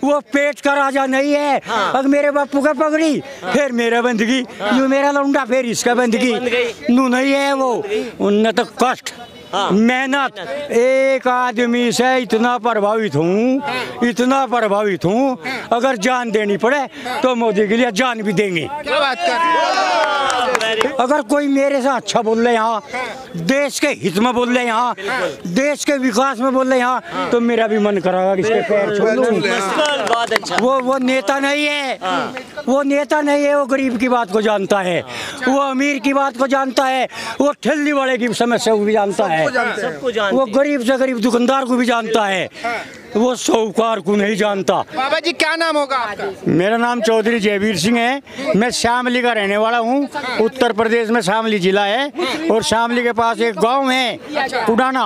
वो पेट का राजा नहीं है। अगर मेरे बापू का पगड़ी फिर मेरा बंदगी, यूं मेरा लौंडा फिर इसका बंदगी, नू नहीं है वो। उन्नत कष्ट मेहनत, एक आदमी से इतना प्रभावित हूँ, इतना प्रभावित हूँ, अगर जान देनी पड़े तो मोदी के लिए जान भी देंगे। क्या बात कर रहे हैं? अगर कोई मेरे से अच्छा बोल रहे यहाँ, देश के हित में बोल रहे यहाँ, देश के विकास में बोल रहे यहाँ, तो मेरा भी मन करेगा इसके पैर छू लूं। वो नेता नहीं है, वो नेता नहीं है, वो गरीब की बात को जानता है, वो अमीर की बात को जानता है, वो ठेली वाले की समस्या को भी जानता है, वो गरीब से गरीब दुकानदार को भी जानता है, वो साहूकार को नहीं जानता। बाबा जी क्या नाम होगा आपका? मेरा नाम चौधरी जयवीर सिंह है। मैं शामली का रहने वाला हूँ। उत्तर प्रदेश में शामली जिला है और शामली के पास एक गांव है पुराना,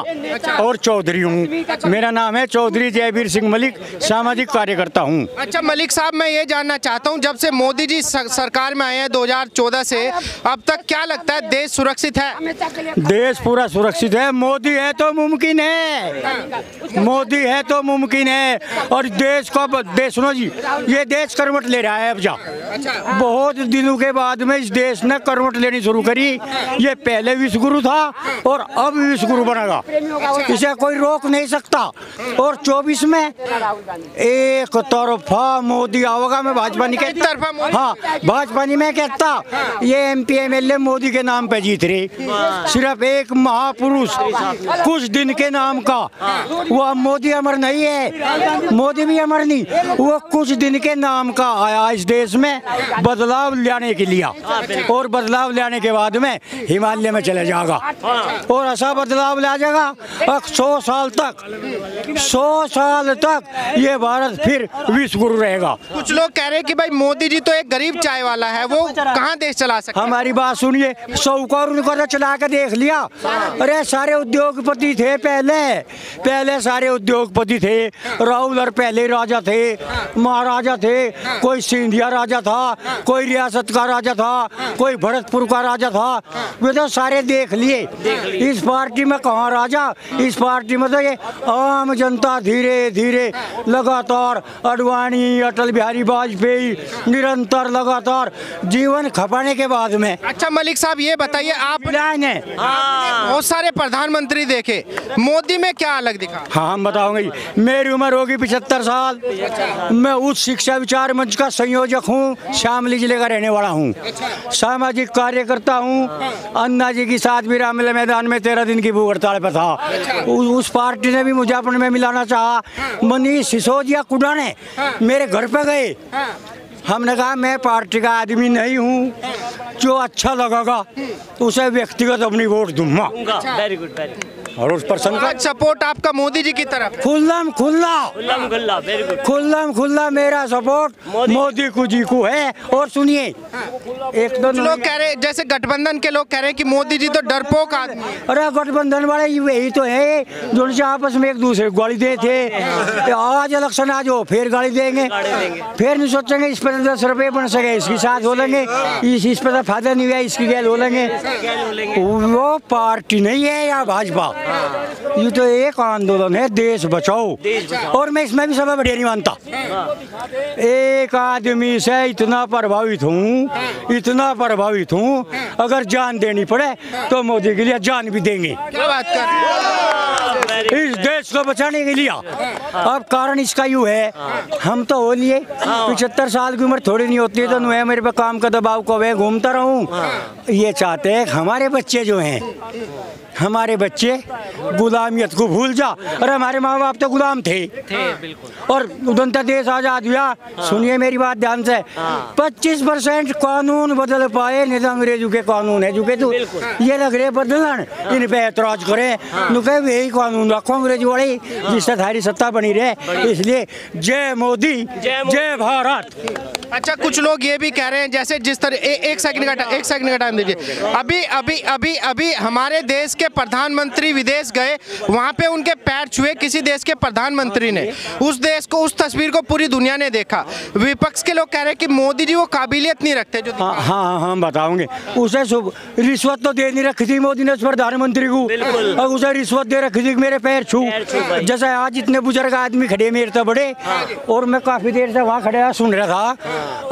और चौधरी हूँ। मेरा नाम है चौधरी जयवीर सिंह मलिक, सामाजिक कार्यकर्ता हूँ। अच्छा मलिक साहब, मैं ये जानना चाहता हूँ, जब से मोदी जी सरकार में आए हैं 2014 से अब तक, क्या लगता है देश सुरक्षित है? देश पूरा सुरक्षित है। मोदी है तो मुमकिन है, मोदी है तो मुमकिन है। और देश को, देश सुनो जी, ये देश करवट ले रहा है अब जा। बहुत दिनों के बाद में इस देश ने करवट लेनी शुरू करी। ये पहले विश्वगुरु था और अब विश्वगुरु बनेगा, इसे कोई रोक नहीं सकता। और 24 में एक तरफा मोदी आवेगा। मैं भाजपा नहीं कहता, हाँ भाजपा नहीं मैं कहता, ये MP MLA मोदी के नाम पे जीत रहे। सिर्फ एक महापुरुष कुछ दिन के नाम का, वो मोदी अमर नहीं है, मोदी भी अमर नहीं, वो कुछ दिन के नाम का आया इस देश में बदलाव लाने के लिए, और बदलाव लाने के बाद में हिमालय में चले जाएगा और ऐसा बदलाव ला जाएगा। 100 साल तक, 100 साल तक ये भारत फिर विश्वगुरु रहेगा। कुछ लोग कह रहे हैं कि भाई मोदी जी तो एक गरीब चाय वाला है, वो कहाँ देश चला सकते? हमारी बात सुनिए, साहूकार उनको तो चला के देख लिया। अरे सारे उद्योगपति थे पहले सारे उद्योगपति थे। राहुल पहले राजा थे, महाराजा थे, कोई सिंधिया राजा था, कोई रियासत का राजा था, कोई भरतपुर का राजा था, वे तो सारे देख लिए। इस पार्टी में कहाँ राजा, इस पार्टी में तो ये आम जनता धीरे धीरे लगातार आडवाणी, अटल बिहारी वाजपेयी निरंतर लगातार जीवन खपाने के बाद में। अच्छा मलिक साहब ये बताइए, आप बहुत सारे प्रधानमंत्री देखे, मोदी में क्या अलग दिखा? हाँ हम बताओगे। मेरी उम्र होगी 75 साल। मैं उच्च शिक्षा विचार मंच का संयोजक हूँ, शामली जिले का रहने वाला हूँ, सामाजिक कार्यकर्ता हूँ। अन्ना जी की साथ भी रामलीला मैदान में 13 दिन की भूख हड़ताल पर था। उस पार्टी ने भी मुझे अपने में मिलाना चाहा। मनीष सिसोदिया कुडा ने मेरे घर पे गए, हमने कहा मैं पार्टी का आदमी नहीं हूँ, जो अच्छा लगेगा उसे व्यक्तिगत अपनी वोट दूंगा। Very good, very good. और उस पर्सन का सपोर्ट आपका मोदी जी की तरफ? खुल्लम खुल्ला मेरा सपोर्ट मोदी जी को है। और सुनिए, एक दो लोग कह रहे, जैसे गठबंधन के लोग कह रहे हैं कि मोदी जी तो डरपोक आदमी। अरे गठबंधन वाले यही तो है जो आपस में एक दूसरे को गाली दे थे। आज इलेक्शन आज हो फिर गाली देंगे, फिर नहीं सोचेंगे इस पर 10 रुपये बन सके, इसके साथ हो लेंगे, इस पर फायदा नहीं हुआ इसकी गैल हो लेंगे। वो पार्टी नहीं है या भाजपा, ये तो एक आंदोलन है, देश बचाओ। और मैं इसमें भी सब बढ़िया नहीं मानता। एक आदमी से इतना प्रभावित हूँ, इतना प्रभावित हूँ, अगर जान देनी पड़े तो मोदी के लिए जान भी देंगे। क्या बात कर रहे हैं? इस देश को बचाने के लिए। अब कारण इसका यूँ है, हम तो हो लिए 75 साल की उम्र थोड़ी नहीं होती है, तो नुए मेरे पे काम का दबाव को मैं घूमता रहूँ। ये चाहते हैं हमारे बच्चे जो हैं, हमारे बच्चे गुलामियत को भूल जा। अरे हमारे माँ बाप तो गुलाम थे बिल्कुल। और उदंता देश आजाद हुआ। सुनिए मेरी बात ध्यान से, 25% कानून बदल पाए, नहीं तो अंग्रेजों के कानून है जो के तू ये लग रहे बदलन, इन पे ऐतराज करे, नुके वही कानून रखो अंग्रेज वाले, जिससे थारी सत्ता बनी रहे। इसलिए जय मोदी, जय भारत। अच्छा कुछ लोग ये भी कह रहे हैं, जैसे जिस तरह एक सेकंड का टाइम दीजिए, अभी हमारे देश के के प्रधानमंत्री विदेश गए, वहाँ पे उनके पैर छुए किसी देश के प्रधानमंत्री ने, उस देश को, उस तस्वीर को पूरी दुनिया ने देखा। विपक्ष के लोग कह रहे हैं कि मोदी जी वो काबिलियत नहीं रखते जो हाँ बताऊंगे। उसे रिश्वत तो दे नहीं रखी थी मोदी ने उस प्रधानमंत्री को, और उसे रिश्वत दे रखी थी मेरे पैर छू। जैसे आज इतने बुजुर्ग आदमी खड़े मेरे तो बड़े, और मैं काफी देर से वहाँ खड़े सुन रहा था।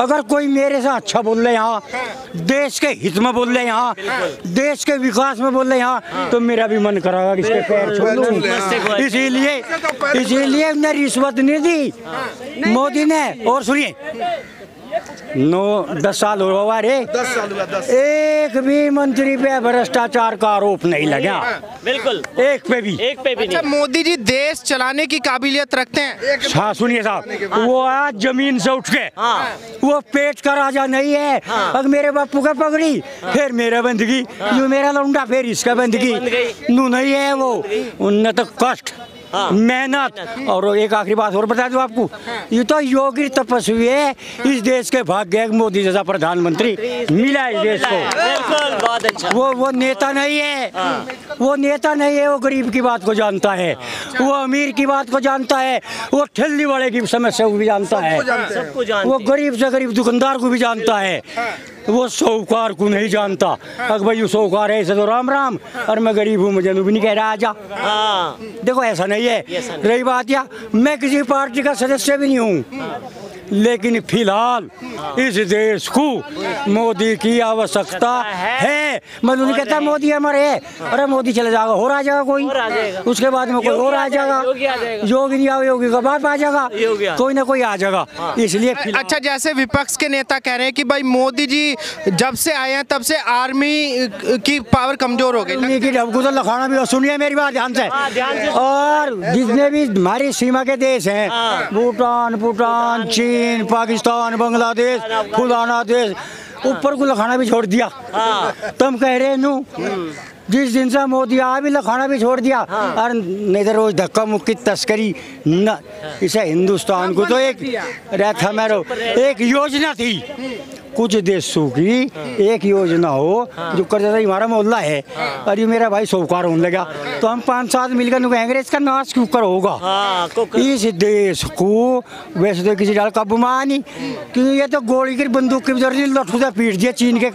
अगर कोई मेरे से अच्छा बोल रहे यहाँ, देश के हित में बोल रहे यहाँ, देश के विकास में बोल रहे यहाँ, तो मेरा भी मन करेगा इसके पैर छू लूं। इसीलिए ने रिश्वत नहीं दी मोदी ने। और सुनिए, 10 साल हुआ रे, 10 साल हुआ, 10 एक भी मंत्री पे भ्रष्टाचार का आरोप नहीं लगा, बिल्कुल एक पे भी अच्छा, मोदी जी देश चलाने की काबिलियत रखते हैं। हाँ सुनिए साहब, वो आज जमीन से उठ के, वो पेट का राजा नहीं है। अब मेरे बापू का पगड़ी, फिर मेरा बंदगी, यूं मेरा लौंडा, फिर इसका बंदगी, नू नहीं है वो। उनने तो कष्ट, मेहनत, और एक आखिरी बात और बता दूं आपको, ये तो योगी तपस्वी है, इस देश के भाग्य मोदी जैसा प्रधानमंत्री मिला इस देश को। बिल्कुल, बहुत अच्छा। वो नेता नहीं है, वो नेता नहीं है, वो गरीब की बात को जानता है, वो अमीर की बात को जानता है, वो ठेली वाले की समस्या को भी जानता है, वो गरीब से गरीब दुकानदार को भी जानता है, वो साहूकार को नहीं जानता। अगर भाई साहूकार है ऐसे तो राम राम, और मैं गरीब हूँ, मुझे भी नहीं कह रहा आजा। देखो ऐसा नहीं है। रही बात या, मैं किसी पार्टी का सदस्य भी नहीं हूँ, लेकिन फिलहाल इस देश को मोदी की आवश्यकता है। मैं नहीं कहता मोदी हमारे है, अरे मोदी चले जाएगा, हो रहा जाएगा कोई, उसके बाद में कोई और आ जाएगा, योगी नहीं आएगा, योगी का बाप आ जाएगा, कोई ना कोई आ जाएगा। इसलिए अच्छा, जैसे विपक्ष के नेता कह रहे हैं कि भाई मोदी जी जब से आए हैं तब से आर्मी की पावर कमजोर हो गई। तो लखाना भी, सुनिए मेरी बात ध्यान से, और जितने भी हमारी सीमा के देश हैं, भूटान, चीन, पाकिस्तान, बांग्लादेश, फुलाना देश, ऊपर को लखाना भी छोड़ दिया। तुम कह रहे नू, जिस दिन से मोदी आया भी लखाना भी छोड़ दिया, और नहीं तो रोज धक्का मुक्की तस्करी न। इसे हिंदुस्तान को तो एक योजना थी, कुछ देशों की एक योजना हो जो कर जैसा हमारा मोहल्ला है, और ये मेरा भाई साहूकार होने लगा, तो हम 5-7 मिलकर कहेंगे इसका नाश क्यों कर होगा। इस देश को वैसे तो किसी डाल काबू में आनी, क्योंकि ये तो गोली की बंदूक की जरूरत, लट्ठू से पीट दिया, चीन के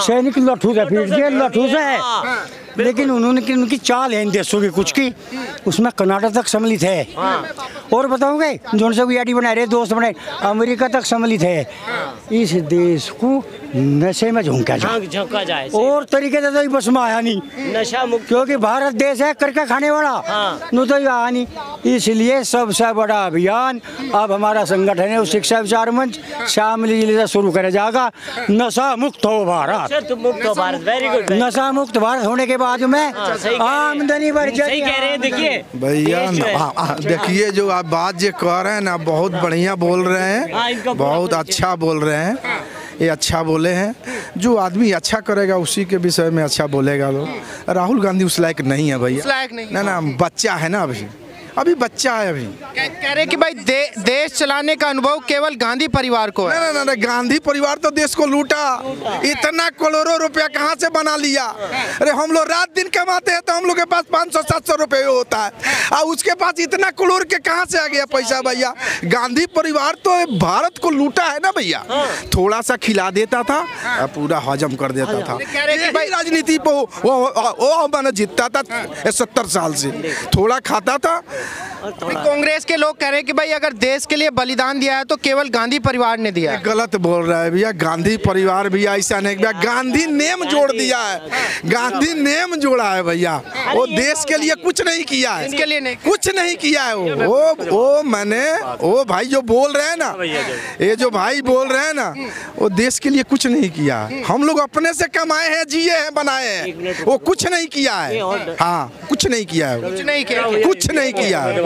सैनिक लट्ठू से पीट दिया, लट्ठू से है। लेकिन उन्होंने उनकी चाल है इन देशों की कुछ की, उसमें कर्नाटक तक सम्मिलित है। और बताओगे जो से वीआईडी बना रहे, दोस्त बनाए, अमेरिका तक सम्मिलित है। इस देश को नशे में झोंका जाए, और तरीके से तो बस में आया नहीं, नशा मुक्त, क्योंकि भारत देश है करके खाने वाला, नो तो आया नहीं। इसलिए सबसे बड़ा अभियान अब हमारा संगठन है, शिक्षा विचार मंच शामिल जिले से शुरू करा जाएगा। नशा मुक्त हो भारत, वेरी गुड। नशा मुक्त भारत होने के बाद में आमदनी बढ़ जाएगी। सही कह रहे हैं। देखिए भैया, देखिए जो आप बात जो कह रहे हैं ना, बहुत बढ़िया बोल रहे हैं, बहुत अच्छा बोल रहे हैं, ये अच्छा बोले हैं। जो आदमी अच्छा करेगा उसी के विषय में अच्छा बोलेगा लोग। राहुल गांधी उस लायक नहीं है भैया, लायक नहीं, ना बच्चा है ना, अभी बच्चा है। अभी कह रहे कि भाई देश चलाने का अनुभव केवल गांधी परिवार को है। ना, गांधी परिवार तो देश को लूटा, इतना करोड़ों रुपया कहाँ से बना लिया। अरे हम लोग रात दिन कमाते हैं तो हम लोग के पास 500-700 रुपये होता है, और उसके पास इतना करोड़ के कहाँ से आ गया पैसा भैया। गांधी परिवार तो भारत को लूटा है ना भैया, थोड़ा सा खिला देता था, पूरा हजम कर देता था। भाई राजनीति पे वो मैंने जीतता था 70 साल से, थोड़ा खाता था। कांग्रेस के लोग कह रहे हैं कि भाई अगर देश के लिए बलिदान दिया है तो केवल गांधी परिवार ने दिया है। गलत बोल रहा है भैया, गांधी परिवार भी ऐसा नहीं भैया, गांधी नेम जोड़ दिया है, गांधी नेम जोड़ा है भैया, वो देश के लिए कुछ नहीं किया है, इसके लिए नहीं कुछ नहीं किया है। वो मैंने वो भाई जो बोल रहे हैं ना, ये जो भाई बोल रहे हैं ना, वो देश के लिए कुछ नहीं किया। हम लोग अपने से कमाए हैं, जिए हैं, बनाए हैं, वो कुछ नहीं किया है। हाँ, कुछ नहीं किया है, कुछ नहीं किया, कुछ नहीं किया है।